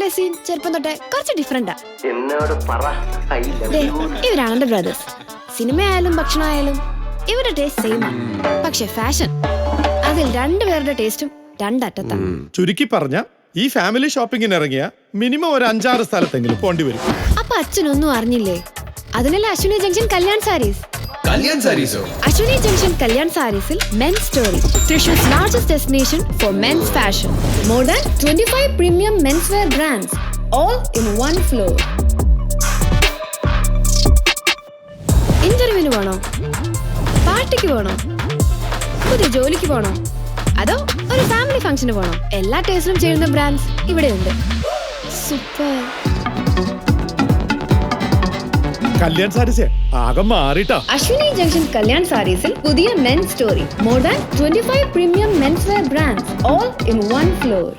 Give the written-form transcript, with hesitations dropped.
ഫേസിലെ scene ചെറുപ്പം തൊട്ടേ കുറച്ച് ഡിഫറെന്റാ. ഇവരാണ് എന്റെ ബ്രദേഴ്സ്. സിനിമയായാലും ഭക്ഷണമായാലും ഇവരുടെ ടേസ്റ്റ് സെയിം ആണ്. പക്ഷെ ഫാഷൻ അതിൽ രണ്ടുപേരുടെ ടേസ്റ്റും രണ്ടറ്റത്താണ്. ചുരുക്കി പറഞ്ഞ ഈ ഫാമിലി ഷോപ്പിങ്ങിന് ഇറങ്ങിയ മിനിമം ഒരു 5-6 സ്ഥലത്തെങ്കിലും പോണ്ടി വരും. അപ്പൊ അച്ഛനൊന്നും അറിഞ്ഞില്ലേ? അതിനല്ല അശ്വിനി ജംഗ്ഷൻ കല്യാൺ സാരീസ്. അശ്വിനി ജംഗ്ഷൻ കല്യാൺ സാരീസിൽ മെൻസ് സ്റ്റോറി, തൃശൂർ's largest destination for men's fashion. More than 25 premium menswear brands, all in one floor. ഇന്റർവ്യൂവിന് പോണോ? പാർട്ടിക്ക് പോണോ? പുതിയ ജോലിക്ക് പോണോ? അതോ ഒരു ഫാമിലി ഫംഗ്ഷന് പോണോ? എല്ലാ ടേസ്റ്റിലും ചേരുന്ന ബ്രാൻഡ്സ് ഇവിടെയുണ്ട്. സൂപ്പർ. കല്യാൺ സാരീസ് ആകെ മാറിട്ടാ. അശ്വിനി ജംഗ്ഷൻ കല്യാൺ സാരീസിൽ പുതിയ men's story, more than 25 premium men's wear brands, all in one floor.